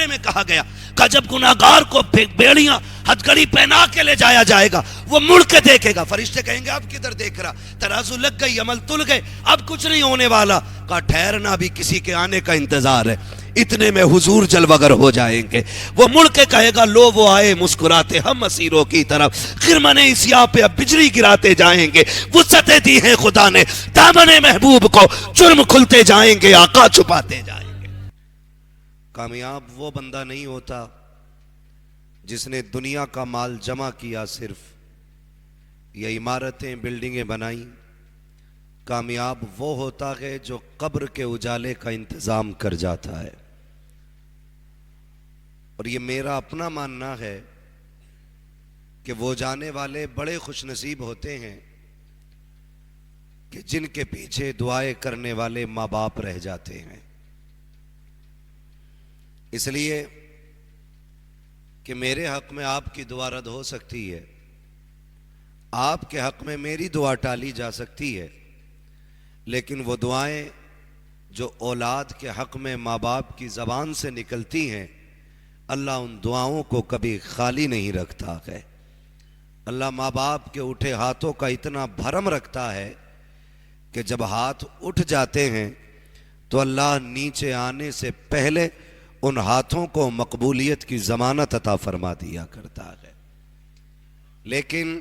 بارے میں کہا گیا کہ جب گناہگار کو بیڑیاں ہتھکڑی پہنا کے لے جایا جائے گا وہ مڑ کے دیکھے گا، فرشتے کہیں گے اب کدھر دیکھ رہا، ترازو لگ گئی، عمل تل گئے، اب کچھ نہیں ہونے والا، کہا ٹھہرنا بھی کسی کے آنے کا انتظار ہے، اتنے میں حضور جلوگر ہو جائیں گے۔ وہ مڑ کے کہے گا لو وہ آئے مسکراتے ہم اسیروں کی طرف، خرمن سیاہ پہ اب بجلی گراتے جائیں گے، وسعتیں دی ہیں خدا نے دامن محبوب کو، جرم کھلتے جائیں گے، آقا چھپاتے جائیں گے۔ کامیاب وہ بندہ نہیں ہوتا جس نے دنیا کا مال جمع کیا صرف، یا عمارتیں بلڈنگیں بنائیں، کامیاب وہ ہوتا ہے جو قبر کے اجالے کا انتظام کر جاتا ہے۔ اور یہ میرا اپنا ماننا ہے کہ وہ جانے والے بڑے خوش نصیب ہوتے ہیں کہ جن کے پیچھے دعائیں کرنے والے ماں باپ رہ جاتے ہیں۔ اس لیے کہ میرے حق میں آپ کی دعا رد ہو سکتی ہے، آپ کے حق میں میری دعا ٹالی جا سکتی ہے، لیکن وہ دعائیں جو اولاد کے حق میں ماں باپ کی زبان سے نکلتی ہیں، اللہ ان دعاؤں کو کبھی خالی نہیں رکھتا ہے۔ اللہ ماں باپ کے اٹھے ہاتھوں کا اتنا بھرم رکھتا ہے کہ جب ہاتھ اٹھ جاتے ہیں تو اللہ نیچے آنے سے پہلے ان ہاتھوں کو مقبولیت کی ضمانت عطا فرما دیا کرتا ہے۔ لیکن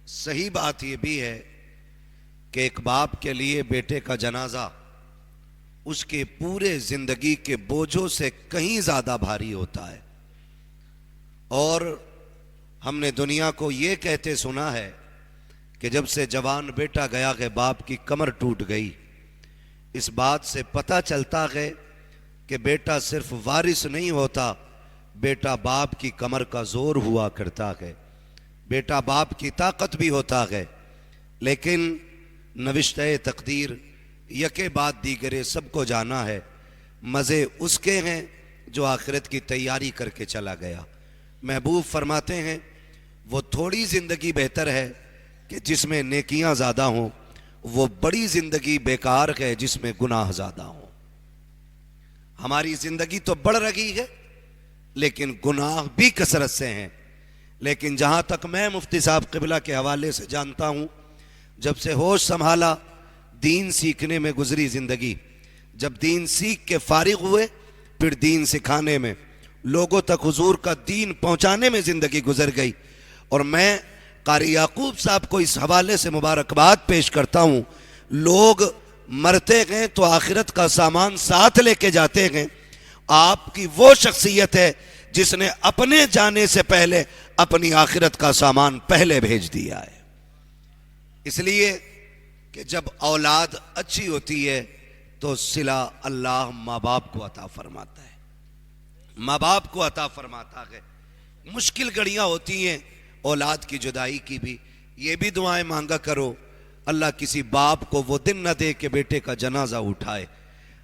صحیح بات یہ بھی ہے کہ ایک باپ کے لیے بیٹے کا جنازہ اس کے پورے زندگی کے بوجھوں سے کہیں زیادہ بھاری ہوتا ہے، اور ہم نے دنیا کو یہ کہتے سنا ہے کہ جب سے جوان بیٹا گیا ہے باپ کی کمر ٹوٹ گئی۔ اس بات سے پتہ چلتا ہے کہ بیٹا صرف وارث نہیں ہوتا، بیٹا باپ کی کمر کا زور ہوا کرتا ہے، بیٹا باپ کی طاقت بھی ہوتا ہے، لیکن نوشتہ تقدیر یکے بعد دیگرے سب کو جانا ہے، مزے اس کے ہیں جو آخرت کی تیاری کر کے چلا گیا۔ محبوب فرماتے ہیں وہ تھوڑی زندگی بہتر ہے کہ جس میں نیکیاں زیادہ ہوں، وہ بڑی زندگی بیکار ہے جس میں گناہ زیادہ ہوں۔ ہماری زندگی تو بڑھ رہی ہے لیکن گناہ بھی کثرت سے ہیں، لیکن جہاں تک میں مفتی صاحب قبلہ کے حوالے سے جانتا ہوں، جب سے ہوش سنبھالا دین سیکھنے میں گزری زندگی، جب دین سیکھ کے فارغ ہوئے پھر دین سکھانے میں، لوگوں تک حضور کا دین پہنچانے میں زندگی گزر گئی۔ اور میں قاری یعقوب صاحب کو اس حوالے سے مبارکباد پیش کرتا ہوں، لوگ مرتے گئے تو آخرت کا سامان ساتھ لے کے جاتے گئے، آپ کی وہ شخصیت ہے جس نے اپنے جانے سے پہلے اپنی آخرت کا سامان پہلے بھیج دیا ہے۔ اس لیے کہ جب اولاد اچھی ہوتی ہے تو صلہ اللہ ماں باپ کو عطا فرماتا ہے، ماں باپ کو عطا فرماتا ہے۔ مشکل گھڑیاں ہوتی ہیں اولاد کی جدائی کی بھی، یہ بھی دعائیں مانگا کرو اللہ کسی باپ کو وہ دن نہ دے کہ بیٹے کا جنازہ اٹھائے،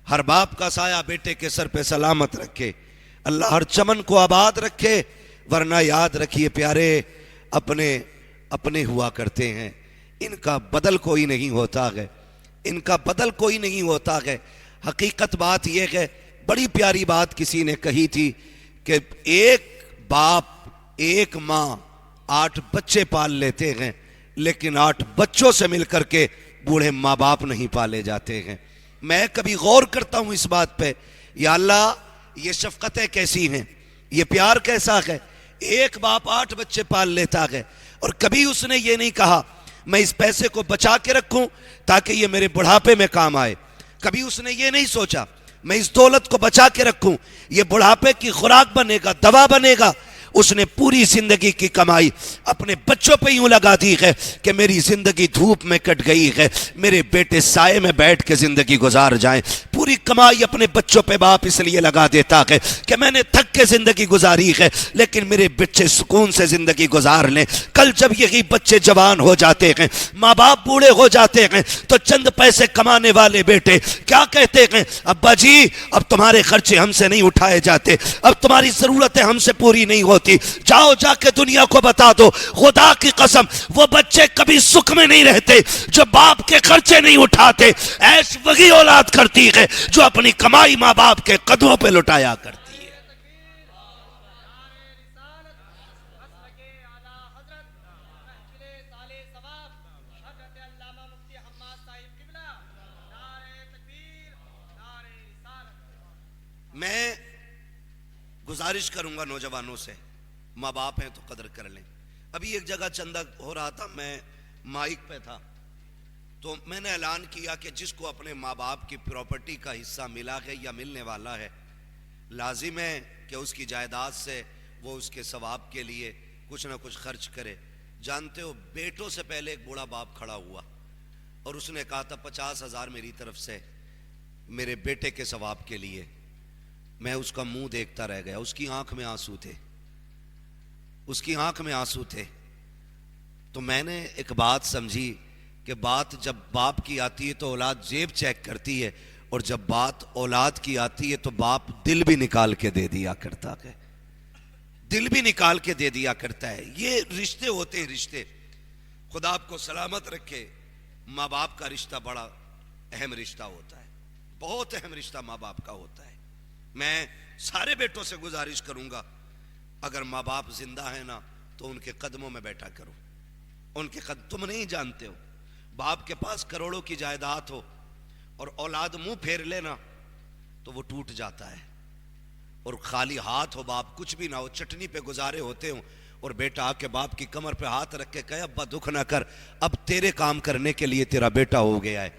ہر باپ کا سایہ بیٹے کے سر پہ سلامت رکھے، اللہ ہر چمن کو آباد رکھے، ورنہ یاد رکھیے پیارے اپنے ہوا کرتے ہیں، ان کا بدل کوئی نہیں ہوتا ہے، ان کا بدل کوئی نہیں ہوتا ہے۔ حقیقت بات یہ ہے، بڑی پیاری بات کسی نے کہی تھی کہ ایک باپ ایک ماں 8 بچے پال لیتے ہیں، لیکن 8 بچوں سے مل کر کے بوڑھے ماں باپ نہیں پالے جاتے ہیں۔ میں کبھی غور کرتا ہوں اس بات پہ، یا اللہ یہ شفقتیں کیسی ہیں، یہ پیار کیسا ہے۔ ایک باپ 8 بچے پال لیتا ہے اور کبھی اس نے یہ نہیں کہا میں اس پیسے کو بچا کے رکھوں تاکہ یہ میرے بڑھاپے میں کام آئے، کبھی اس نے یہ نہیں سوچا میں اس دولت کو بچا کے رکھوں، یہ بڑھاپے کی خوراک بنے گا، دوا بنے گا۔ اس نے پوری زندگی کی کمائی اپنے بچوں پہ یوں لگا دی ہے کہ میری زندگی دھوپ میں کٹ گئی ہے، میرے بیٹے سائے میں بیٹھ کے زندگی گزار جائیں۔ پوری کمائی اپنے بچوں پہ باپ اس لیے لگا دیتا ہے کہ میں نے تھک کے زندگی گزاری ہے لیکن میرے بچے سکون سے زندگی گزار لیں۔ کل جب یہی بچے جوان ہو جاتے ہیں، ماں باپ بوڑھے ہو جاتے ہیں، تو چند پیسے کمانے والے بیٹے کیا کہتے ہیں، ابا جی اب تمہارے خرچے ہم سے نہیں اٹھائے جاتے، اب تمہاری ضرورتیں ہم سے پوری نہیں ہوتی، جاؤ جا کے دنیا کو بتا دو۔ خدا کی قسم وہ بچے کبھی سکھ میں نہیں رہتے جو باپ کے خرچے نہیں اٹھاتے، ایش وہی اولاد کرتی ہے جو اپنی کمائی ماں باپ کے قدموں پہ لٹایا کرتی ہے۔ میں گزارش کروں گا نوجوانوں سے، ماں باپ ہیں تو قدر کر لیں. ابھی ایک جگہ چندہ ہو رہا تھا، میں مائک پہ تھا، تو میں نے اعلان کیا کہ جس کو اپنے ماں باپ کی پراپرٹی کا حصہ ملا ہے یا ملنے والا ہے، لازم ہے کہ اس کی جائیداد سے وہ اس کے ثواب کے لیے کچھ نہ کچھ خرچ کرے. جانتے ہو، بیٹوں سے پہلے ایک بوڑھا باپ کھڑا ہوا اور اس نے کہا تھا 50,000 میری طرف سے میرے بیٹے کے ثواب کے لیے. میں اس کا منہ دیکھتا رہ گیا، اس کی آنکھ میں آنسو تھے، اس کی آنکھ میں آنسو تھے. تو میں نے ایک بات سمجھی کہ بات جب باپ کی آتی ہے تو اولاد جیب چیک کرتی ہے، اور جب بات اولاد کی آتی ہے تو باپ دل بھی نکال کے دے دیا کرتا ہے، دل بھی نکال کے دے دیا کرتا ہے. یہ رشتے ہوتے ہیں، رشتے. خدا آپ کو سلامت رکھے. ماں باپ کا رشتہ بڑا اہم رشتہ ہوتا ہے، بہت اہم رشتہ ماں باپ کا ہوتا ہے. میں سارے بیٹوں سے گزارش کروں گا، اگر ماں باپ زندہ ہیں نا تو ان کے قدموں میں بیٹھا کرو. ان کے تم نہیں جانتے ہو، باپ کے پاس کروڑوں کی جائیداد ہو اور اولاد منہ پھیر لینا تو وہ ٹوٹ جاتا ہے. اور خالی ہاتھ ہو، باپ کچھ بھی نہ ہو، چٹنی پہ گزارے ہوتے ہوں، اور بیٹا آ کے باپ کی کمر پہ ہاتھ رکھ کے کہے ابا دکھ نہ کر، اب تیرے کام کرنے کے لیے تیرا بیٹا ہو گیا ہے.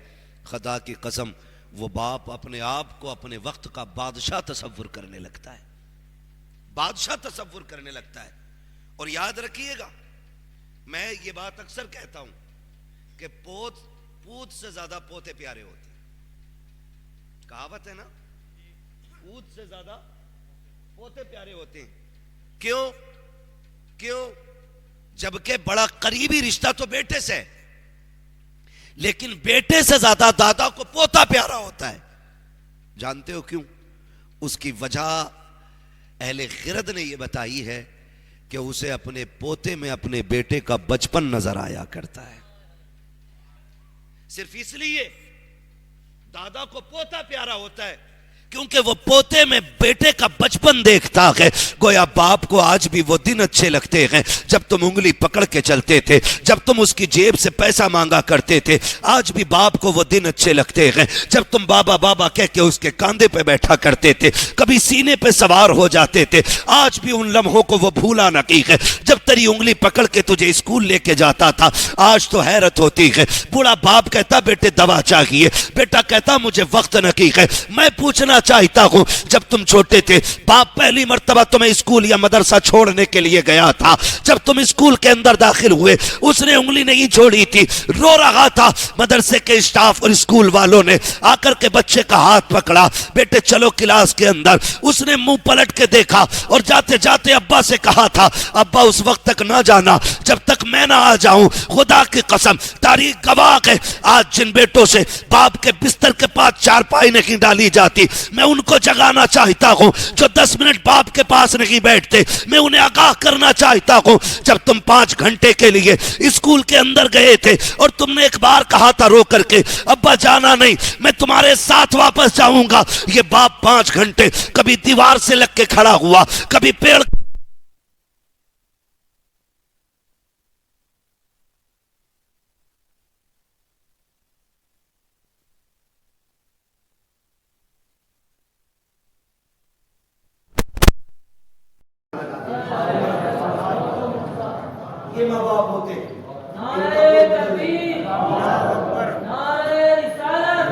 خدا کی قسم وہ باپ اپنے آپ کو اپنے وقت کا بادشاہ تصور کرنے لگتا ہے، بادشاہ تصور کرنے لگتا ہے. اور یاد رکھیے گا، میں یہ بات اکثر کہتا ہوں کہ پوت سے زیادہ پوتے پیارے ہوتے ہیں. کہاوت ہے نا، پوت سے زیادہ پوتے پیارے ہوتے ہیں. کیوں؟ جبکہ بڑا قریبی رشتہ تو بیٹے سے ہے، لیکن بیٹے سے زیادہ دادا کو پوتا پیارا ہوتا ہے. جانتے ہو کیوں؟ اس کی وجہ اہل خرد نے یہ بتائی ہے کہ اسے اپنے پوتے میں اپنے بیٹے کا بچپن نظر آیا کرتا ہے. صرف اس لیے دادا کو پوتا پیارا ہوتا ہے کیونکہ وہ پوتے میں بیٹے کا بچپن دیکھتا ہے. گویا باپ کو آج بھی وہ دن اچھے لگتے ہیں جب تم انگلی پکڑ کے چلتے تھے، جب تم اس کی جیب سے پیسہ مانگا کرتے تھے. آج بھی باپ کو وہ دن اچھے لگتے ہیں جب تم بابا بابا کہہ کے اس کے کاندھے پہ بیٹھا کرتے تھے، کبھی سینے پہ سوار ہو جاتے تھے. آج بھی ان لمحوں کو وہ بھولا نہ کی ہے جب تیری انگلی پکڑ کے تجھے اسکول لے کے جاتا تھا. آج تو حیرت ہوتی ہے، بوڑھا باپ کہتا بیٹے دوا چاہیے، بیٹا کہتا مجھے وقت نہ کی ہے. میں پوچھنا چاہتا ہوں، جب تم چھوٹے تھے باپ پہلی مرتبہ تمہیں اسکول یا مدرسہ چھوڑنے کے لیے گیا تھا، جب تم اسکول کے اندر داخل ہوئے اس نے انگلی نہیں چھوڑی تھی، رو رہا تھا. مدرسے کے اسٹاف اور اسکول والوں نے آ کر کے بچے کا ہاتھ پکڑا، بیٹے چلو کلاس کے اندر. اس نے منہ پلٹ کے دیکھا اور جاتے جاتے ابا سے کہا تھا ابا اس وقت تک نہ جانا جب تک میں نہ آ جاؤں. خدا کی قسم تاریخ گواہ ہے، آج جن بیٹوں سے باپ کے بستر کے پاس چارپائی نہیں ڈالی جاتی، میں ان کو جگانا چاہتا ہوں. جو 10 منٹ باپ کے پاس نہیں بیٹھتے، میں انہیں آگاہ کرنا چاہتا ہوں. جب تم 5 گھنٹے کے لیے اسکول کے اندر گئے تھے اور تم نے ایک بار کہا تھا رو کر کے ابا جانا نہیں، میں تمہارے ساتھ واپس جاؤں گا. یہ باپ 5 گھنٹے کبھی دیوار سے لگ کے کھڑا ہوا، کبھی پیڑ یہ ماں باپ ہوتے. نعرہ تکبیر، نعرہ رسالت،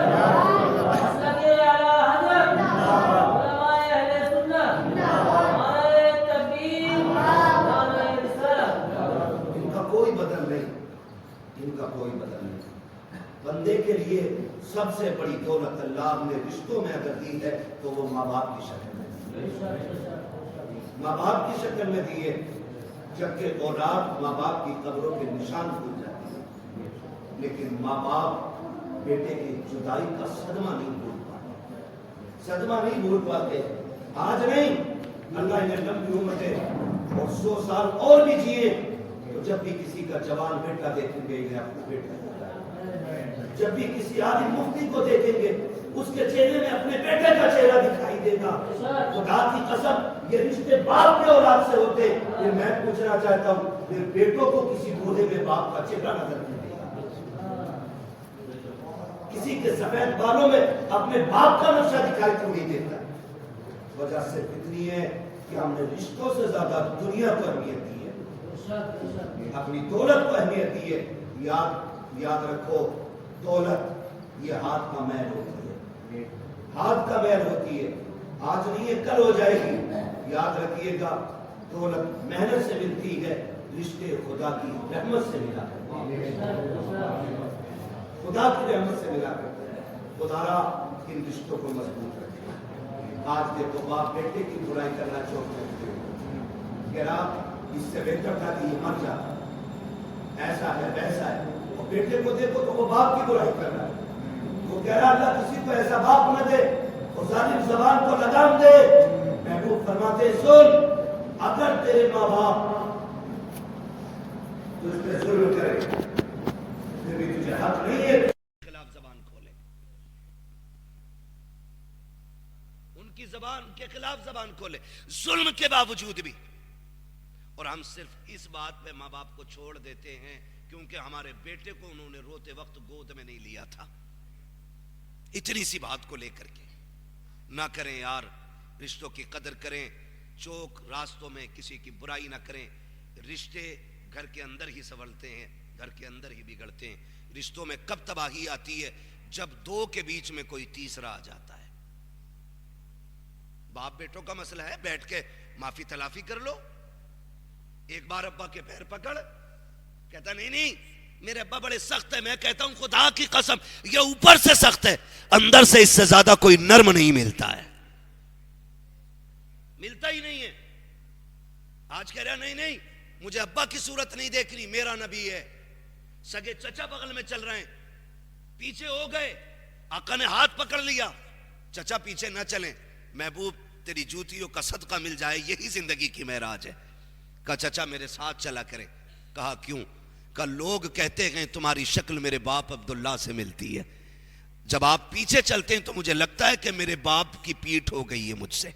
مسلک اعلیٰ حضرت، علماء اہل سنت، نعرہ تکبیر، نعرہ رسالت. ان کا کوئی بدل نہیں، ان کا کوئی بدل نہیں. بندے کے لیے سب سے بڑی دولت اللہ نے رشتوں میں اگر دی ہے تو وہ ماں باپ کی شکل میں دی، ماں باپ کی شکل میں دی ہے. جبکہ اولاد ماں باپ کی قبروں کے نشان بھول جاتی ہے، لیکن ماں باپ بیٹے کی جدائی کا صدمہ نہیں بھول پاتے، صدمہ نہیں بھول پاتے. آج نہیں، اللہ نے لمبی عمریں اور 100 سال اور بھی جیے تو جب بھی کسی کا جوان بیٹا دیکھیں گے یہ اپنا بیٹا ہوتا ہے. جب بھی کسی عالم مفتی کو دیکھیں گے اس کے چہرے میں اپنے بیٹے کا چہرہ دکھائی دے گا. خدا کی قسم یہ رشتے باپ کے اولاد سے ہوتے. پھر میں پوچھنا چاہتا ہوں پھر بیٹوں کو کسی بوڑھے میں باپ کا چہرہ نظر نہیں دیتا، کسی کے سفید بالوں میں اپنے باپ کا نقشہ دکھائی تو نہیں دیتا. وجہ صرف اتنی ہے کہ ہم نے رشتوں سے زیادہ دنیا کو اہمیت دی ہے، اپنی دولت کو اہمیت دی ہے۔ یاد رکھو، دولت یہ ہاتھ کا میل ہوتی ہے، ہاتھ کا میل ہوتی ہے، آج نہیں ہے کل ہو جائے گی۔ یاد رکھیے گا، دولت محنت سے ملتی ہے، رشتے خدا کی رحمت سے ملا کرتے ہیں، خدا کی رحمت سے ملا کرتے ہیں۔ خدا را ان رشتوں کو مضبوط رکھے۔ آج دیکھو باپ بیٹے کی برائی کرنا چاہتے ہیں کہ آپ اس سے بہتر تھا کہ یہ مر جاتا، ایسا ہے ویسا ہے۔ اور بیٹے کو دیکھو تو وہ باپ کی برائی کر رہا ہے، وہ کہہ رہا اللہ کسی کو ایسا باپ نہ دے اور ظالم زبان کو لگام دے۔ محبوب فرماتے سن، اگر تیرے ماں باپ تجھ پہ ظلم کرے پھر بھی تجھے حق نہیں ہے خلاف زبان کھولے، ان کی زبان کے خلاف زبان کھولے ظلم کے باوجود بھی۔ اور ہم صرف اس بات پہ ماں باپ کو چھوڑ دیتے ہیں کیونکہ ہمارے بیٹے کو انہوں نے روتے وقت گود میں نہیں لیا تھا۔ اتنی سی بات کو لے کر کے نہ کریں یار، رشتوں کی قدر کریں، چوک راستوں میں کسی کی برائی نہ کریں۔ رشتے گھر کے اندر ہی سنولتے ہیں، گھر کے اندر ہی بگڑتے ہیں۔ رشتوں میں کب تباہی آتی ہے؟ جب دو کے بیچ میں کوئی تیسرا آ جاتا ہے۔ باپ بیٹوں کا مسئلہ ہے، بیٹھ کے معافی تلافی کر لو۔ ایک بار ابا کے پیر پکڑ، کہتا نہیں میرے ابا بڑے سخت ہے، میں کہتا ہوں خدا کی قسم یہ اوپر سے سخت ہے، اندر سے اس سے زیادہ کوئی نرم نہیں ملتا ہے، ملتا ہی نہیں ہے۔ آج کہہ رہا نہیں مجھے ابا کی صورت نہیں دیکھنی، میرا نبی ہے۔ سگے چچا بغل میں چل رہے ہیں، پیچھے ہو گئے، آقا نے ہاتھ پکڑ لیا، چچا پیچھے نہ چلیں، محبوب تیری جوتیوں کا صدقہ مل جائے، یہی زندگی کی معراج ہے۔ کہا چچا میرے ساتھ چلا کرے۔ کہا کیوں؟ کہا لوگ کہتے ہیں تمہاری شکل میرے باپ عبداللہ سے ملتی ہے، جب آپ پیچھے چلتے ہیں تو مجھے لگتا ہے کہ میرے باپ کی پیٹھ ہو گئی ہے مجھ سے۔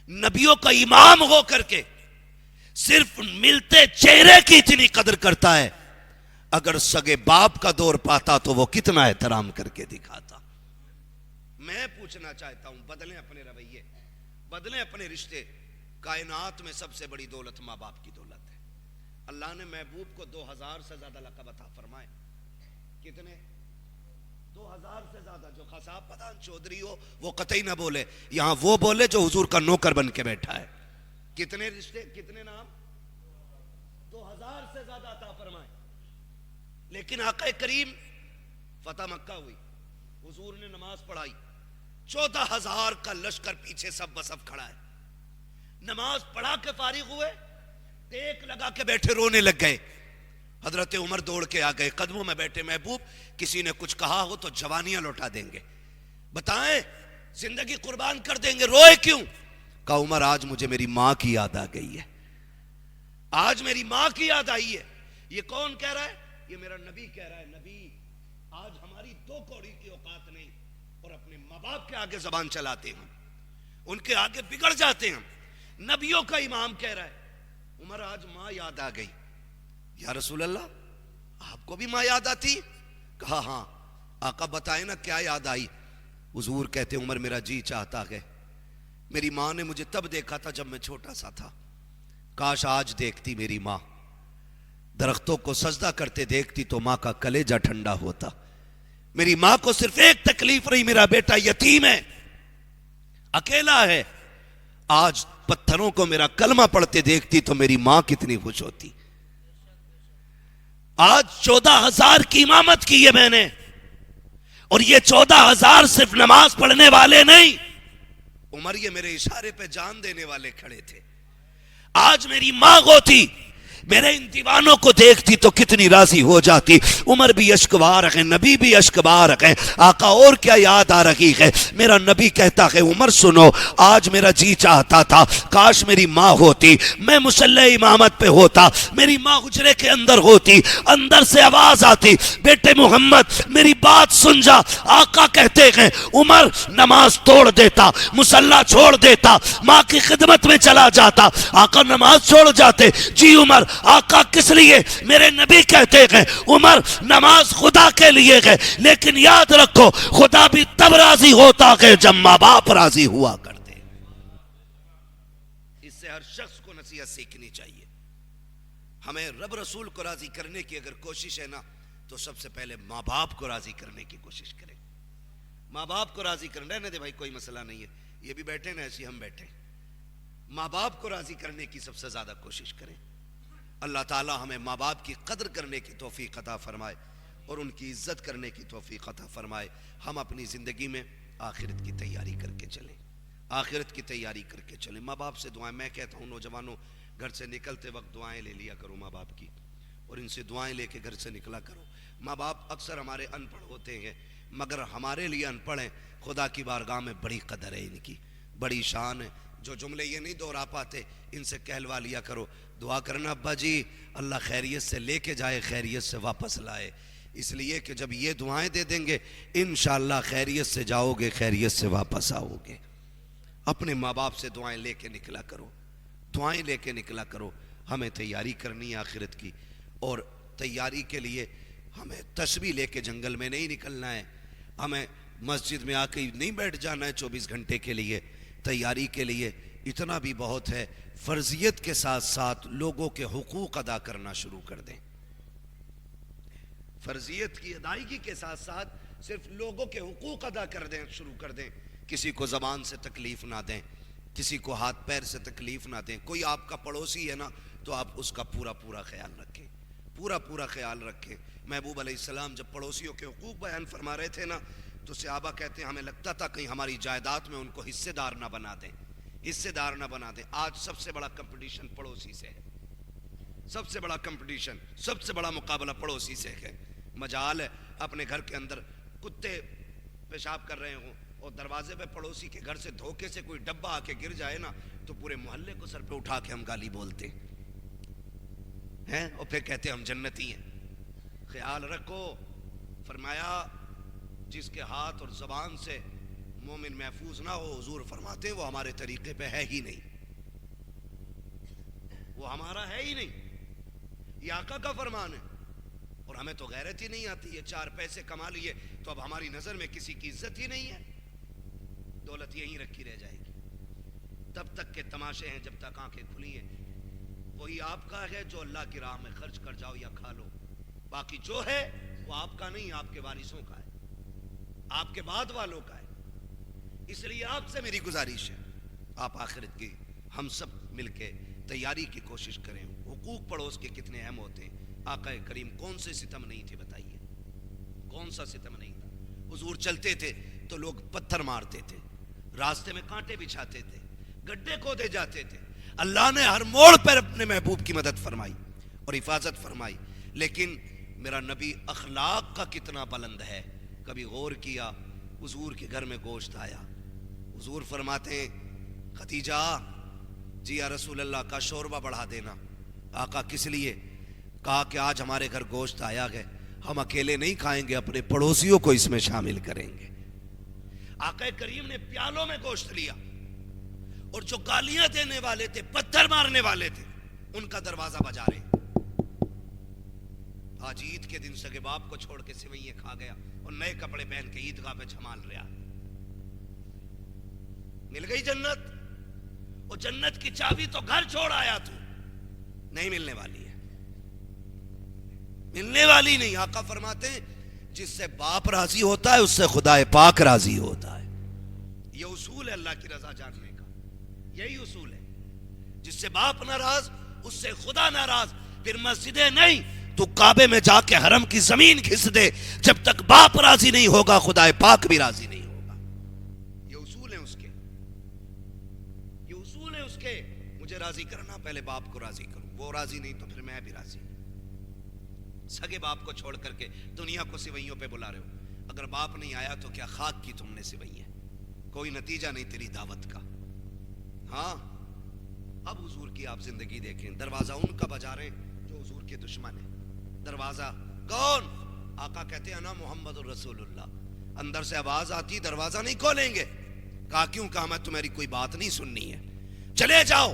نبیوں کا امام ہو کر کے صرف ملتے چہرے کی اتنی قدر کرتا ہے، اگر سگے باپ کا دور پاتا تو وہ کتنا احترام کر کے دکھاتا۔ میں پوچھنا چاہتا ہوں، بدلیں اپنے رویے، بدلیں اپنے رشتے۔ کائنات میں سب سے بڑی دولت ماں باپ کی دولت ہے۔ اللہ نے محبوب کو 2000 سے زیادہ لقب عطا فرمائے۔ کتنے؟ 2000 سے زیادہ۔ جو خصاب پتان چودھری ہو وہ قطعی نہ بولے، یہاں وہ بولے جو حضور کا نوکر بن کے بیٹھا ہے۔ کتنے رشتے، کتنے نام؟ 2000 سے زیادہ عطا فرمائے۔ لیکن آقا کریم فتح مکہ ہوئی، حضور نے نماز پڑھائی، 14000 کا لشکر پیچھے سب بسب کھڑا ہے۔ نماز پڑھا کے فارغ ہوئے، ٹیک لگا کے بیٹھے رونے لگ گئے۔ حضرت عمر دوڑ کے آ گئے، قدموں میں بیٹھے، محبوب کسی نے کچھ کہا ہو تو جوانیاں لوٹا دیں گے، بتائیں زندگی قربان کر دیں گے، روئے کیوں؟ کہا عمر آج مجھے میری ماں کی یاد آ گئی ہے، آج میری ماں کی یاد آئی ہے۔ یہ کون کہہ رہا ہے؟ یہ میرا نبی کہہ رہا ہے۔ نبی آج ہماری 2 کوڑی کی اوقات نہیں، اور اپنے ماں باپ کے آگے زبان چلاتے ہیں، ان کے آگے بگڑ جاتے ہیں۔ نبیوں کا امام کہہ رہا ہے عمر آج ماں یاد آ گئی۔ یا رسول اللہ آپ کو بھی ماں یاد آتی؟ کہا ہاں۔ آقا بتائیں نا کیا یاد آئی؟ حضور کہتے عمر میرا جی چاہتا ہے، میری ماں نے مجھے تب دیکھا تھا جب میں چھوٹا سا تھا، کاش آج دیکھتی میری ماں، درختوں کو سجدہ کرتے دیکھتی تو ماں کا کلیجہ ٹھنڈا ہوتا۔ میری ماں کو صرف ایک تکلیف رہی، میرا بیٹا یتیم ہے، اکیلا ہے، آج پتھروں کو میرا کلمہ پڑھتے دیکھتی تو میری ماں کتنی خوش ہوتی۔ آج 14000 کی امامت کی ہے میں نے، اور یہ 14000 صرف نماز پڑھنے والے نہیں، عمر یہ میرے اشارے پہ جان دینے والے کھڑے تھے۔ آج میری ماں ہوتی، میرے ان دیوانوں کو دیکھتی تو کتنی راضی ہو جاتی۔ عمر بھی اشکبار ہے، نبی بھی اشکبار ہے۔ آقا اور کیا یاد آ رہی ہے؟ میرا نبی کہتا ہے عمر سنو، آج میرا جی چاہتا تھا کاش میری ماں ہوتی، میں مصلی امامت پہ ہوتا، میری ماں حجرے کے اندر ہوتی، اندر سے آواز آتی بیٹے محمد میری بات سن جا۔ آقا کہتے ہیں عمر نماز توڑ دیتا، مصلی چھوڑ دیتا، ماں کی خدمت میں چلا جاتا۔ آقا نماز چھوڑ جاتے، جی عمر آقا کس لیے؟ میرے نبی کہتے ہیں عمر نماز خدا کے لیے ہے، لیکن یاد رکھو خدا بھی تب راضی ہوتا ہے جب ماں باپ راضی ہوا کرتے۔ اس سے ہر شخص کو نصیحت سیکھنی چاہیے. ہمیں رب رسول کو راضی کرنے کی اگر کوشش ہے نا تو سب سے پہلے ماں باپ کو راضی کرنے کی کوشش کریں. ماں باپ کو راضی کرنا ہے نا دے بھائی کوئی مسئلہ نہیں ہے, یہ بھی بیٹھے نا ایسے ہم بیٹھے. ماں باپ کو راضی کرنے کی سب سے زیادہ کوشش کریں. اللہ تعالی ہمیں ماں باپ کی قدر کرنے کی توفیق عطا فرمائے اور ان کی عزت کرنے کی توفیق عطا فرمائے. ہم اپنی زندگی میں آخرت کی تیاری کر کے چلیں, آخرت کی تیاری کر کے چلیں. ماں باپ سے دعائیں, میں کہتا ہوں نوجوانوں گھر سے نکلتے وقت دعائیں لے لیا کرو ماں باپ کی, اور ان سے دعائیں لے کے گھر سے نکلا کرو. ماں باپ اکثر ہمارے ان پڑھ ہوتے ہیں مگر ہمارے لیے ان پڑھ ہیں. خدا کی بارگاہ میں بڑی قدر ہے ان کی, بڑی شان ہے. جو جملے یہ نہیں دہرا پاتے ان سے کہلوا لیا کرو, دعا کرنا ابا جی اللہ خیریت سے لے کے جائے, خیریت سے واپس لائے. اس لیے کہ جب یہ دعائیں دے دیں گے انشاءاللہ خیریت سے جاؤ گے, خیریت سے واپس آؤ گے. اپنے ماں باپ سے دعائیں لے کے نکلا کرو, دعائیں لے کے نکلا کرو. ہمیں تیاری کرنی ہے آخرت کی, اور تیاری کے لیے ہمیں تسبیح لے کے جنگل میں نہیں نکلنا ہے, ہمیں مسجد میں آ کے نہیں بیٹھ جانا ہے 24 گھنٹے کے لیے. تیاری کے لیے اتنا بھی بہت ہے, فرضیت کے ساتھ ساتھ لوگوں کے حقوق ادا کرنا شروع کر دیں. فرضیت کی ادائیگی کے ساتھ ساتھ صرف لوگوں کے حقوق ادا کر دیں, شروع کر دیں. کسی کو زبان سے تکلیف نہ دیں, کسی کو ہاتھ پیر سے تکلیف نہ دیں. کوئی آپ کا پڑوسی ہے نا تو آپ اس کا پورا پورا خیال رکھیں, پورا پورا خیال رکھیں. محبوب علیہ السلام جب پڑوسیوں کے حقوق بیان فرما رہے تھے نا تو صحابہ کہتے ہیں ہمیں لگتا تھا کہیں ہماری جائیداد میں ان کو حصے دار نہ بنا دیں, حصے دار نہ بنا دیں. آج سب سے بڑا کمپٹیشن پڑوسی سے ہے, سب سے بڑا کمپٹیشن, سب سے بڑا مقابلہ پڑوسی سے ہے. مجال ہے اپنے گھر کے اندر کتے پیشاب کر رہے ہوں اور دروازے پہ پڑوسی کے گھر سے دھوکے سے کوئی ڈبہ آ کے گر جائے نا تو پورے محلے کو سر پہ اٹھا کے ہم گالی بولتے ہیں اور پھر کہتے ہم جنتی ہیں. خیال رکھو, فرمایا جس کے ہاتھ اور زبان سے مومن محفوظ نہ ہو, حضور فرماتے ہیں وہ ہمارے طریقے پہ ہے ہی نہیں, وہ ہمارا ہے ہی نہیں. یہ آقا کا فرمان ہے. اور ہمیں تو غیرت ہی نہیں آتی ہے, 4 پیسے کما لیے تو اب ہماری نظر میں کسی کی عزت ہی نہیں ہے, دولت یہیں رکھی رہ جائے گی. تب تک کے تماشے ہیں جب تک آنکھیں کھلی ہیں. وہی آپ کا ہے جو اللہ کی راہ میں خرچ کر جاؤ یا کھا لو, باقی جو ہے وہ آپ کا نہیں, آپ کے وارثوں کا ہے, آپ کے بعد والوں کا ہے. اس لیے آپ سے میری گزارش ہے آپ آخرت کی ہم سب مل کے تیاری کی کوشش کریں. حقوق پڑوس کے کتنے اہم ہوتے ہیں. آقا کریم کون سے ستم نہیں تھے بتائیے, کون سا ستم نہیں تھا. حضور چلتے تھے تو لوگ پتھر مارتے تھے, راستے میں کانٹے بچھاتے تھے, گڈھے کھودے جاتے تھے. اللہ نے ہر موڑ پر اپنے محبوب کی مدد فرمائی اور حفاظت فرمائی. لیکن میرا نبی اخلاق کا کتنا بلند ہے. کبھی غور کیا, حضور کے گھر میں گوشت آیا, حضور فرماتے ہیں خدیجہ جی یا رسول اللہ کا شوربہ بڑھا دینا. آقا کس لیے؟ کہا کہ آج ہمارے گھر گوشت آیا ہے, ہم اکیلے نہیں کھائیں گے, اپنے پڑوسیوں کو اس میں شامل کریں گے. آقا کریم نے پیالوں میں گوشت لیا اور جو گالیاں دینے والے تھے, پتھر مارنے والے تھے, ان کا دروازہ بجا رہے. آج عید کے دن سگے باپ کو چھوڑ کے سوئیاں کھا گیا اور نئے کپڑے پہن کے عیدگاہ پہ جھمال رہا. مل گئی جنت, اور جنت کی چابی تو گھر چھوڑ آیا تو نہیں ملنے والی ہے, ملنے والی نہیں. آقا فرماتے ہیں جس سے باپ راضی ہوتا ہے اس سے خدا پاک راضی ہوتا ہے. یہ اصول ہے اللہ کی رضا جاننے کا, یہی اصول ہے. جس سے باپ ناراض اس سے خدا ناراض. پھر مسجدیں نہیں تو کعبے میں جا کے حرم کی زمین گھس دے, جب تک باپ راضی نہیں ہوگا خدا پاک بھی راضی نہیں ہوگا. یہ اصول ہے اس کے, یہ اصول ہے اس کے. مجھے راضی کرنا پہلے باپ کو راضی کروں, وہ راضی نہیں تو پھر میں بھی راضی. سگے باپ کو چھوڑ کر کے دنیا کو سوئیوں پہ بلا رہے ہو. اگر باپ نہیں آیا تو کیا خاک کی تم نے سوئیاں, کوئی نتیجہ نہیں تیری دعوت کا. ہاں اب حضور کی آپ زندگی دیکھیں, دروازہ ان کا بجا رہے ہیں جو حضور کے دشمن ہیں. دروازہ کون؟ آقا کہتے ہیں انا محمد الرسول اللہ. اندر سے آواز آتی, دروازہ نہیں کھولیں گے. کہا کیوں؟ کہا میں تمہاری کوئی بات نہیں سننی ہے, چلے جاؤ.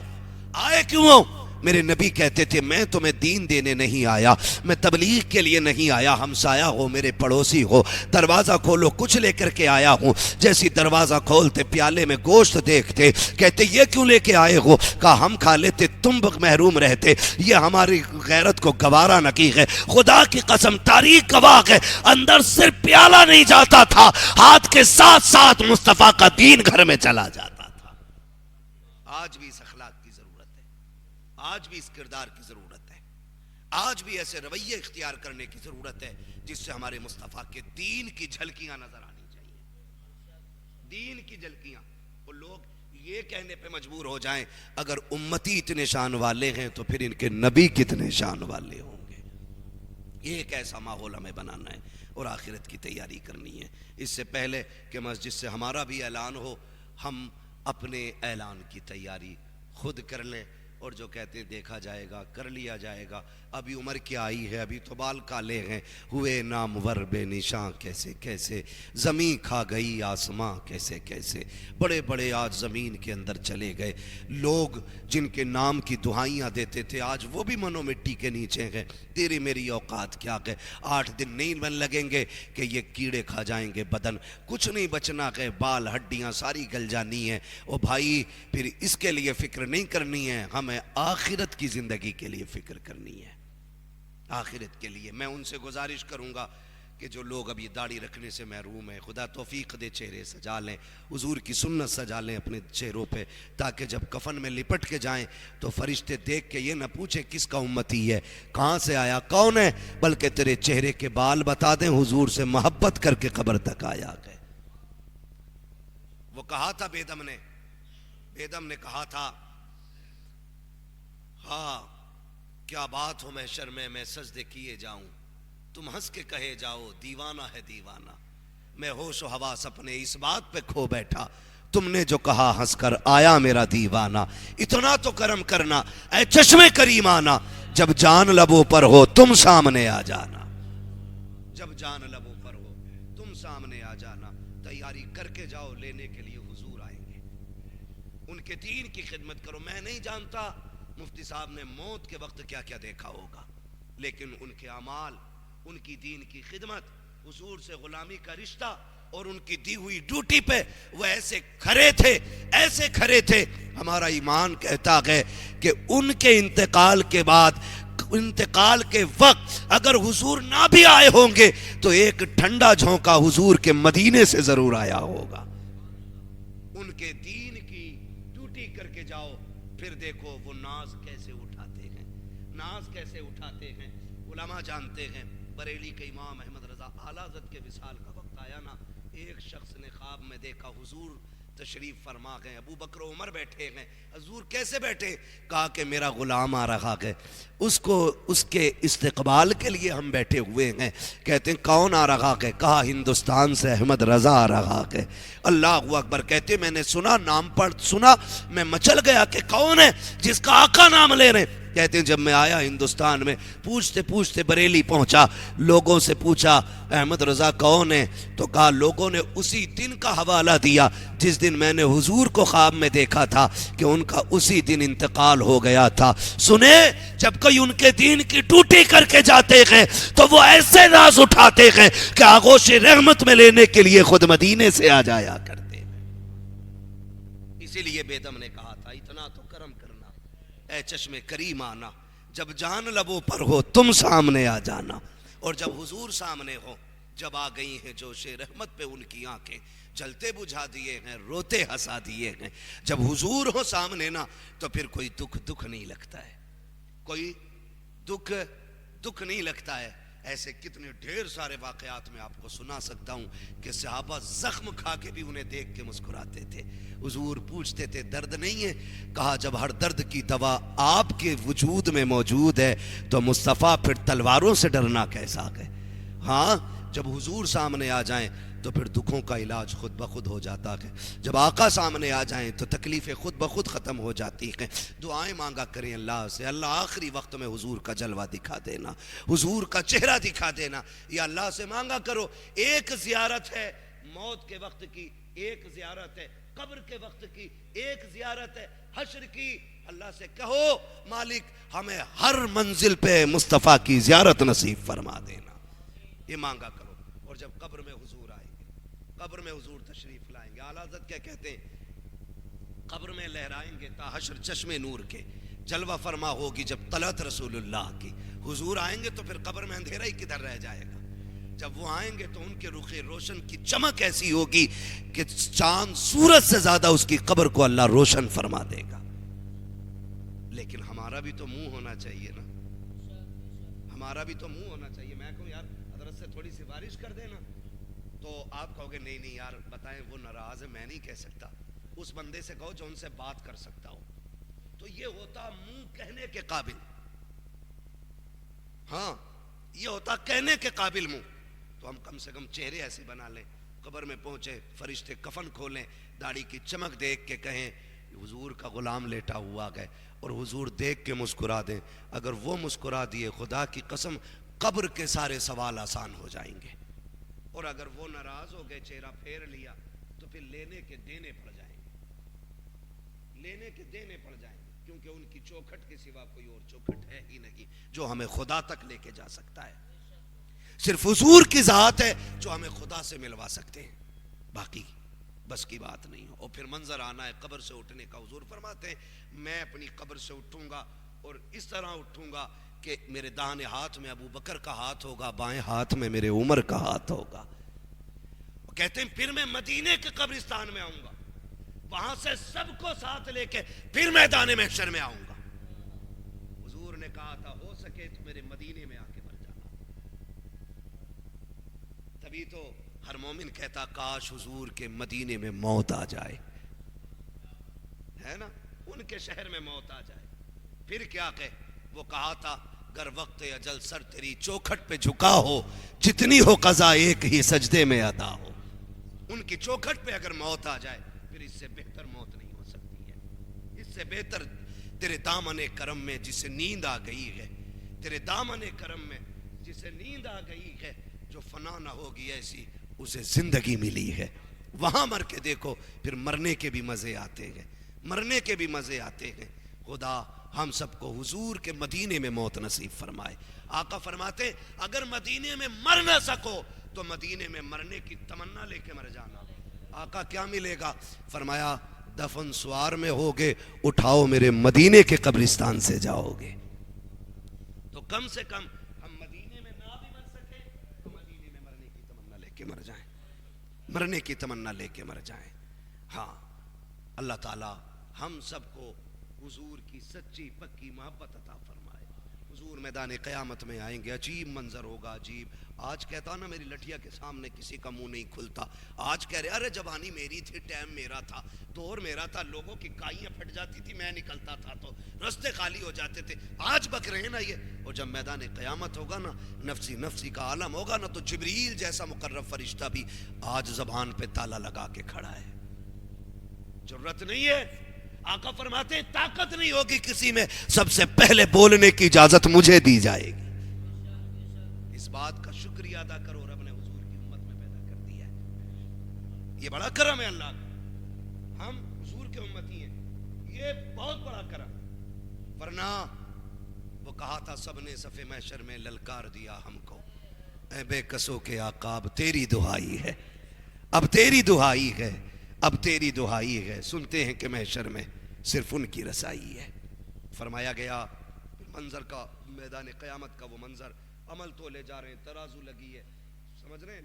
آئے کیوں ہو؟ میرے نبی کہتے تھے میں تمہیں دین دینے نہیں آیا, میں تبلیغ کے لیے نہیں آیا, ہمسایہ ہو, میرے پڑوسی ہو, دروازہ کھولو کچھ لے کر کے آیا ہوں. جیسی دروازہ کھولتے پیالے میں گوشت دیکھتے کہتے یہ کیوں لے کے آئے ہو؟ کہا ہم کھا لیتے, تم محروم رہتے. یہ ہماری غیرت کو گوارا نہ کی ہے. خدا کی قسم تاریخ گواہ ہے, اندر صرف پیالہ نہیں جاتا تھا, ہاتھ کے ساتھ ساتھ مصطفیٰ کا دین گھر میں چلا جاتا تھا. آج بھی اس اخلاق کی ضرورت ہے, آج بھی اس کردار کی ضرورت ہے, آج بھی ایسے رویے اختیار کرنے کی ضرورت ہے جس سے ہمارے مصطفیٰ کے دین کی جھلکیاں نظر آنی چاہیے. دین کی جھلکیاں. وہ لوگ یہ کہنے پہ مجبور ہو جائیں اگر امتی اتنے شان والے ہیں تو پھر ان کے نبی کتنے شان والے ہوں گے. یہ ایک ایسا ماحول ہمیں بنانا ہے اور آخرت کی تیاری کرنی ہے. اس سے پہلے کہ مسجد سے ہمارا بھی اعلان ہو, ہم اپنے اعلان کی تیاری خود کر لیں, اور جو کہتے ہیں دیکھا جائے گا کر لیا جائے گا. ابھی عمر کیا آئی ہے, ابھی تو بال کالے ہیں, ہوئے نامور بے نشاں کیسے کیسے, زمین کھا گئی آسماں کیسے کیسے. بڑے بڑے آج زمین کے اندر چلے گئے لوگ جن کے نام کی دعائیاں دیتے تھے, آج وہ بھی منو مٹی کے نیچے ہیں. تیری میری اوقات کیا ہے, 8 دن نہیں بن لگیں گے کہ یہ کیڑے کھا جائیں گے بدن, کچھ نہیں بچنا ہے, بال ہڈیاں ساری گل جانی ہیں. او بھائی پھر اس کے لیے فکر نہیں کرنی ہے, ہمیں آخرت کی زندگی کے لیے فکر کرنی ہے. آخرت کے لیے میں ان سے گزارش کروں گا کہ جو لوگ اب یہ داڑھی رکھنے سے محروم ہیں, خدا توفیق دے چہرے سجا لیں, حضور کی سنت سجا لیں اپنے چہروں پہ, تاکہ جب کفن میں لپٹ کے جائیں تو فرشتے دیکھ کے یہ نہ پوچھیں کس کا امتی ہے, کہاں سے آیا, کون ہے, بلکہ تیرے چہرے کے بال بتا دیں حضور سے محبت کر کے قبر تک آیا گئے. وہ کہا تھا بیدم نے کہا تھا, ہاں کیا بات ہو محشر میں سجدے کیے جاؤں, تم ہنس کے کہے جاؤ دیوانہ ہے دیوانہ. میں ہوش و حواس اپنے اس بات پہ کھو بیٹھا, تم نے جو کہا ہنس کر آیا میرا دیوانہ. اتنا تو کرم کرنا اے چشمے کریمانہ, جب جان لبوں پر ہو تم سامنے آ جانا. جب جان لبوں پر ہو تم سامنے آ جانا. تیاری کر کے جاؤ, لینے کے لیے حضور آئیں گے. ان کے دین کی خدمت کرو. میں نہیں جانتا مفتی صاحب نے موت کے وقت کیا کیا دیکھا ہوگا, لیکن ان کے اعمال, ان کی دین کی خدمت, حضور سے غلامی کا رشتہ اور ان کی دی ہوئی ڈیوٹی پہ وہ ایسے کھڑے تھے. ہمارا ایمان کہتا ہے کہ ان کے انتقال کے بعد, انتقال کے وقت اگر حضور نہ بھی آئے ہوں گے تو ایک ٹھنڈا جھونکا حضور کے مدینے سے ضرور آیا ہوگا. ان کے دین کی ڈیوٹی کر کے جاؤ, پھر دیکھو وہ ناز کیسے اٹھاتے ہیں. علماء جانتے ہیں, بریلی کے امام احمد رضا اعلیٰ حضرت کے وصال کا وقت آیا نا, ایک شخص نے خواب میں دیکھا حضور تشریف فرما گئے, ابو بکر و عمر بیٹھے ہیں. حضور کیسے بیٹھے؟ کہا کہ میرا غلام آ رہا ہے, اس کے استقبال کے لیے ہم بیٹھے ہوئے ہیں. کہتے ہیں کون آ رہا ہے؟ کہا ہندوستان سے احمد رضا آ رہا ہے. اللہ اکبر. کہتے میں نے سنا, نام پڑھ سنا, میں مچل گیا کہ کون ہے جس کا آقا نام لے رہے. کہتے ہیں جب میں آیا ہندوستان میں, پوچھتے پوچھتے بریلی پہنچا, لوگوں سے پوچھا احمد رضا کون ہے, تو کہا لوگوں نے اسی دن کا حوالہ دیا جس دن میں نے حضور کو خواب میں دیکھا تھا کہ ان کا اسی دن انتقال ہو گیا تھا. سنے, جب کوئی ان کے دین کی ڈیوٹی کر کے جاتے ہیں تو وہ ایسے ناز اٹھاتے ہیں کہ آغوش رحمت میں لینے کے لیے خود مدینے سے آ جایا کرتے ہیں. اسی لیے بیدم نے کہا تھا اتنا تو کرم کرنا اے چشم کریم آنا, جب جان لبوں پر ہو تم سامنے آ جانا. اور جب حضور سامنے ہو, جب آ گئی ہیں جوش رحمت پہ ان کی آنکھیں, جلتے بجھا دیے ہیں, روتے ہنسا دیے ہیں. جب حضور ہو سامنے نا تو پھر کوئی دکھ نہیں لگتا ہے, کوئی دکھ نہیں لگتا ہے. ایسے کتنے ڈھیر سارے واقعات میں آپ کو سنا سکتا ہوں کہ صحابہ زخم کھا کے بھی انہیں دیکھ کے مسکراتے تھے. حضور پوچھتے تھے درد نہیں ہے؟ کہا جب ہر درد کی دوا آپ کے وجود میں موجود ہے تو مصطفیٰ پھر تلواروں سے ڈرنا کیسا ہے. ہاں جب حضور سامنے آ جائیں تو پھر دکھوں کا علاج خود بخود ہو جاتا ہے. جب آقا سامنے آ جائیں تو تکلیفیں خود بخود ختم ہو جاتی ہیں. دعائیں مانگا کریں اللہ سے, اللہ آخری وقت میں حضور کا جلوہ دکھا دینا, حضور کا چہرہ دکھا دینا. یا اللہ سے مانگا کرو, ایک زیارت ہے موت کے وقت کی, ایک زیارت ہے قبر کے وقت کی ایک زیارت ہے حشر کی. اللہ سے کہو مالک ہمیں ہر منزل پہ مصطفیٰ کی زیارت نصیب فرما دینا. یہ مانگا کرو. اور جب قبر میں حضور آئیں گے, قبر میں حضور تشریف لائیں گے, اعلیٰ حضرت کیا کہتے ہیں, قبر میں لہرائیں گے تا حشر چشمے نور کے, جلوہ فرما ہوگی جب طلعت رسول اللہ کی. حضور آئیں گے تو پھر قبر میں اندھیرا ہی کدھر رہ جائے گا. جب وہ آئیں گے تو ان کے رخ روشن کی چمک ایسی ہوگی کہ چاند سورج سے زیادہ اس کی قبر کو اللہ روشن فرما دے گا. لیکن ہمارا بھی تو منہ ہونا چاہیے نا, ہمارا بھی تو منہ ہونا چاہیے. میں کہوں یار حضرت سے تھوڑی سی بارش کر دینا, تو آپ کہو گے نہیں نہیں یار بتائیں وہ ناراض ہے, میں نہیں کہہ سکتا. اس بندے سے کہو جو ان سے بات کر سکتا ہو. تو یہ ہوتا منہ کہنے کے قابل, ہاں یہ ہوتا کہنے کے قابل منہ. تو ہم کم سے کم چہرے ایسے بنا لیں, قبر میں پہنچے فرشتے کفن کھولیں, داڑھی کی چمک دیکھ کے کہیں حضور کا غلام لیٹا ہوا گئے, اور حضور دیکھ کے مسکرا دیں. اگر وہ مسکرا دیے خدا کی قسم قبر کے سارے سوال آسان ہو جائیں گے. اور اگر وہ ناراض ہو گئے, چہرہ پھیر لیا, تو پھر لینے کے دینے پڑ جائیں گے, لینے کے دینے پڑ جائیں گے. کیونکہ ان کی چوکھٹ کے سوا کوئی اور چوکھٹ ہے ہی نہیں جو ہمیں خدا تک لے کے جا سکتا ہے. صرف حضور کی ذات ہے جو ہمیں خدا سے ملوا سکتے ہیں, باقی بس کی بات نہیں ہو. اور پھر منظر آنا ہے قبر سے اٹھنے کا. حضور فرماتے ہیں میں اپنی قبر سے اٹھوں گا اور اس طرح اٹھوں گا کہ میرے داہنے ہاتھ میں ابو بکر کا ہاتھ ہوگا, بائیں ہاتھ میں میرے عمر کا ہاتھ ہوگا. کہتے ہیں پھر میں مدینے کے قبرستان میں آؤں گا, وہاں سے سب کو ساتھ لے کے پھر میدان محشر میں آؤں گا. حضور نے کہا تھا ہو سکے تو میرے مدینے میں آ کے مر جانا. تبھی تو ہر مومن کہتا کاش حضور کے مدینے میں موت آ جائے, ہے نا, ان کے شہر میں موت آ جائے. پھر کیا کہ وہ کہا تھا گر وقت اجل سر تیری چوکھٹ پہ جھکا ہو, جتنی ہو قضا ایک ہی سجدے میں ادا ہو. ان کی چوکھٹ پہ اگر موت آ جائے پھر اس سے بہتر موت نہیں ہو سکتی ہے. اس سے بہتر تیرے دامن کرم میں جسے نیند آ گئی ہے, تیرے دامن کرم میں جسے نیند آ گئی ہے, جو فنا نہ ہوگی ایسی اسے زندگی ملی ہے. وہاں مر کے دیکھو پھر مرنے کے بھی مزے آتے ہیں, مرنے کے بھی مزے آتے ہیں. خدا ہم سب کو حضور کے مدینے میں موت نصیب فرمائے. آقا فرماتے ہیں اگر مدینے میں مر نہ سکو تو مدینے میں مرنے کی تمنا لے کے مر جانا. آقا کیا ملے گا؟ فرمایا دفن سوار میں ہوگے, اٹھاؤ میرے مدینے کے قبرستان سے جاؤ گے. تو کم سے کم ہم مدینے میں نہ بھی مر سکے تو مدینے میں مرنے کی تمنا لے کے مر جائیں, مرنے کی تمنا لے کے مر جائیں. ہاں اللہ تعالی ہم سب کو حضور کی سچی پکی محبت عطا فرمائے. حضور میدان قیامت میں آئیں گے, عجیب منظر ہوگا, عجیب. آج کہتا نا میری لٹھیا کے سامنے کسی کا منہ نہیں کھلتا. آج کہہ رہے ارے جوانی میری تھی, ٹائم میرا تھا, دور میرا تھا, لوگوں کی کائیاں پھٹ جاتی تھی, میں نکلتا تھا تو رستے خالی ہو جاتے تھے. آج بک رہے ہیں نا یہ. اور جب میدان قیامت ہوگا نا, نفسی نفسی کا عالم ہوگا نا, تو جبریل جیسا مقرب فرشتہ بھی آج زبان پہ تالا لگا کے کھڑا ہے. ضرورت نہیں ہے. آقا فرماتے ہیں طاقت نہیں ہوگی کسی میں, سب سے پہلے بولنے کی اجازت مجھے دی جائے گی. اس بات کا شکریہ ادا کرو, رب نے حضور کی امت میں پیدا کر دیا ہے. یہ بڑا کرم ہے اللہ کا, ہم حضور کے امتی ہیں, یہ بہت بڑا کرم. ورنہ وہ کہا تھا سب نے صف محشر میں للکار دیا ہم کو, اے بے کسوں کے آقا اب تیری دہائی ہے, اب تیری دہائی ہے, اب تیری دہائی ہے. سنتے ہیں کہ محشر میں صرف ان کی رسائی ہے. فرمایا گیا منظر کا, میدان قیامت کا وہ منظر, عمل تو لے جا رہے ہیں, ترازو لگی ہے, سمجھ رہے ہیں,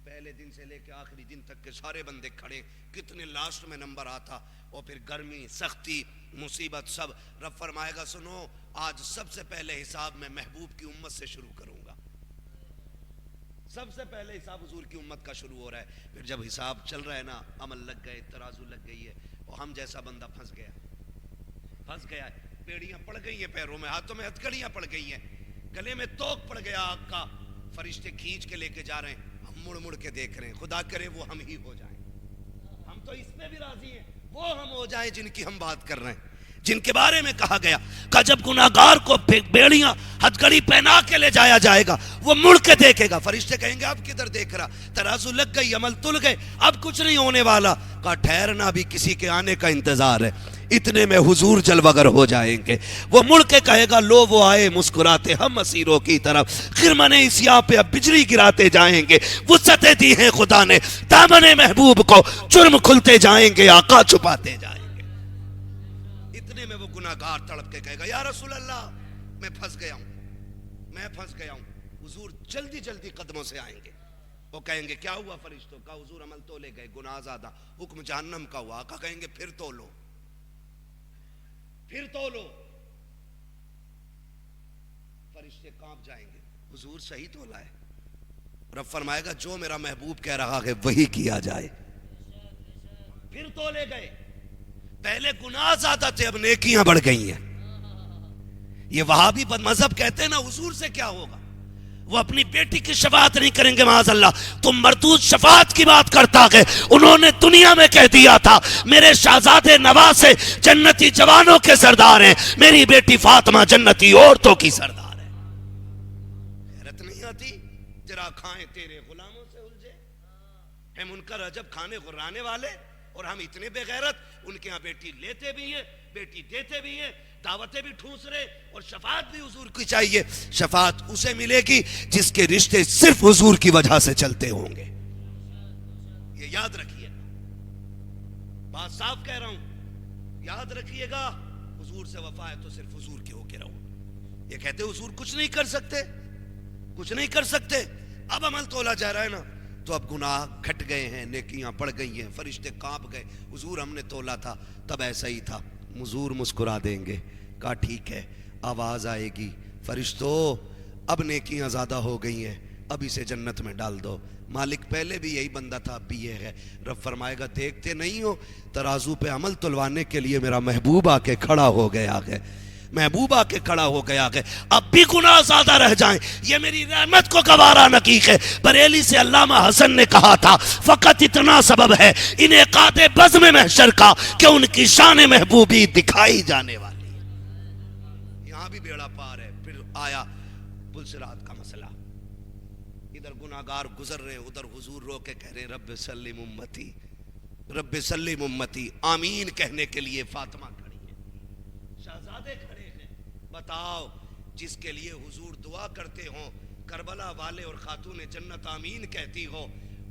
پہلے دن سے لے کے آخری دن تک کے سارے بندے کھڑے, کتنے لاسٹ میں نمبر آتا, اور پھر گرمی, سختی, مصیبت سب. رب فرمائے گا سنو آج سب سے پہلے حساب میں محبوب کی امت سے شروع کروں گا. سب سے پہلے حساب حضور کی امت کا شروع ہو رہا ہے. پھر جب حساب چل رہا ہے نا, عمل لگ گئے, ترازو لگ گئی ہے, اور ہم جیسا بندہ پھنس گیا ہے, بیڑیاں پڑ گئی ہیں پیروں میں, ہاتھوں میں ہتھکڑیاں پڑ گئی ہیں, گلے میں توق پڑ گیا آگ کا, فرشتے کھینچ کے لے کے جا رہے ہیں, ہم مڑ مڑ کے دیکھ رہے ہیں. خدا کرے وہ ہم ہی ہو جائیں. ہم تو اس پہ بھی راضی ہیں وہ ہم ہو جائیں جن کی ہم بات کر رہے ہیں, جن کے بارے میں کہا گیا کہ جب گناہگار کو بیڑیاں ہتھکڑی پہنا کے لے جایا جائے گا وہ مڑ کے دیکھے گا، فرشتے کہیں گے اب کدھر دیکھ رہا، ترازو لگ گئی، عمل تل گئے، اب کچھ نہیں ہونے والا، کہا ٹھہرنا بھی کسی کے آنے کا انتظار ہے۔ اتنے میں حضور جلوگر ہو جائیں گے، وہ مڑ کے کہے گا لو وہ آئے مسکراتے ہم اسیروں کی طرف، خرمن سیاہ پہ اب بجلی گراتے جائیں گے، وسعتیں دی ہیں خدا نے دامن محبوب کو، جرم کھلتے جائیں گے، آقا چھپاتے جائیں گے۔ اتنے میں وہ گناہگار تڑپ کے کہے گا یا رسول اللہ میں پھنس گیا ہوں، حضور جلدی جلدی قدموں سے آئیں گے۔ وہ کہیں گے کیا ہوا فرشتوں کا؟ حضور عمل تو لے گئے، گناہ زیادہ، حکم جہنم کا ہوا۔ آقا کہیں گے پھر تو لو، فرشتے کانپ جائیں گے، حضور صحیح تولا ہے۔ رب فرمائے گا جو میرا محبوب کہہ رہا ہے وہی کیا جائے۔ پھر تولے گئے، پہلے گناہ زیادہ تھے اب نیکیاں بڑھ گئی ہیں۔ یہ وہابی بد مذہب کہتے ہیں نا حضور سے کیا ہوگا، وہ اپنی بیٹی کی شفاعت نہیں کریں گے معاذ اللہ، تم مردود شفاعت کی بات کرتا ہے۔ انہوں نے دنیا میں کہہ دیا تھا میرے شہزادے نواسے جنتی جوانوں کے سردار ہیں، میری بیٹی فاطمہ جنتی عورتوں کی سردار ہے۔ حیرت نہیں آتی؟ جرا کھائیں تیرے غلاموں سے الجھے، اے منکر عجب کھانے غرانے والے، اور ہم اتنے بے غیرت، ان کے ہاں بیٹی لیتے بھی ہیں بیٹی دیتے بھی ہیں، دعوتیں بھی ٹھوس رہے، اور شفاعت بھی حضور کی چاہیے۔ شفاعت اسے ملے گی جس کے رشتے صرف حضور کی وجہ سے چلتے ہوں گے، یہ یاد رکھیے، بات صاف کہہ رہا ہوں، یاد رکھیے گا۔ حضور سے وفا ہے تو صرف حضور کے ہو کے رہو۔ یہ کہتے حضور کچھ نہیں کر سکتے، اب عمل تولا جا رہا ہے نا، تو اب گناہ گھٹ گئے ہیں، نیکیاں بڑھ گئی ہیں، فرشتے کانپ گئے، حضور ہم نے تولا تھا تب ایسا ہی تھا۔ حضور مسکرا دیں گے، کہا ٹھیک ہے، آواز آئے گی فرشتوں اب نیکیاں زیادہ ہو گئی ہیں، اب اسے جنت میں ڈال دو۔ مالک پہلے بھی یہی بندہ تھا، اب بھی یہ ہے۔ رب فرمائے گا دیکھتے نہیں ہو ترازو پہ عمل تلوانے کے لیے میرا محبوب آ کے کھڑا ہو گیا ہے، اب بھی گناہ زیادہ رہ جائیں، یہ میری رحمت کو گوارا نہ کی ہے۔ بریلی سے علامہ حسن نے کہا تھا فقط اتنا سبب ہے انعقاد بزم محشر کا کہ ان کی شان محبوبی دکھائی جانے والی ہے۔ یہاں بھی بیڑا پار ہے۔ پھر آیا پلسرات کا مسئلہ، ادھر گناہگار گزر رہے ہیں، ادھر حضور رو کے کہہ رہے ہیں رب سلم امتی، رب سلم امتی، آمین کہنے کے لیے فاطمہ کھڑی ہے، شہزادے کھڑے ہیں۔ بتاؤ جس کے لیے حضور دعا کرتے ہوں، کربلا والے اور خاتون جنت آمین کہتی ہو،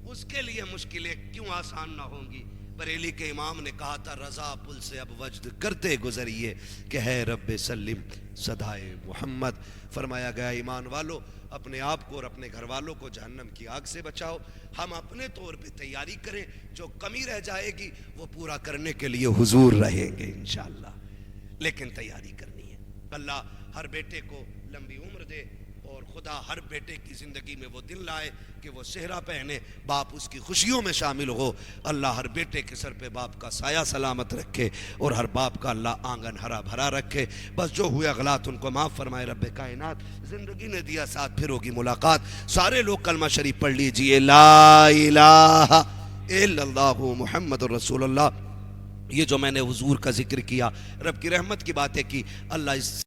اس کے لیے مشکلیں کیوں آسان نہ ہوں گی؟ بریلی کے امام نے کہا تھا رضا پل سے اب وجد کرتے گزریے کہ ہے رب سلم صدائے محمد۔ فرمایا گیا ایمان والو اپنے آپ کو اور اپنے گھر والوں کو جہنم کی آگ سے بچاؤ، ہم اپنے طور پہ تیاری کریں، جو کمی رہ جائے گی وہ پورا کرنے کے لیے حضور رہیں گے انشاءاللہ، لیکن تیاری کرنی ہے۔ اللہ ہر بیٹے کو لمبی عمر دے، اور خدا ہر بیٹے کی زندگی میں وہ دن لائے کہ وہ صحرا پہنے، باپ اس کی خوشیوں میں شامل ہو۔ اللہ ہر بیٹے کے سر پہ باپ کا سایہ سلامت رکھے، اور ہر باپ کا اللہ آنگن ہرا بھرا رکھے۔ بس جو ہوئے غلط ان کو معاف فرمائے رب کائنات۔ زندگی نے دیا ساتھ، پھر ہوگی ملاقات۔ سارے لوگ کلمہ شریف پڑھ لیجئے، لا الہ الا اللہ محمد رسول اللہ۔ یہ جو میں نے حضور کا ذکر کیا، رب کی رحمت کی باتیں کی، اللہ اس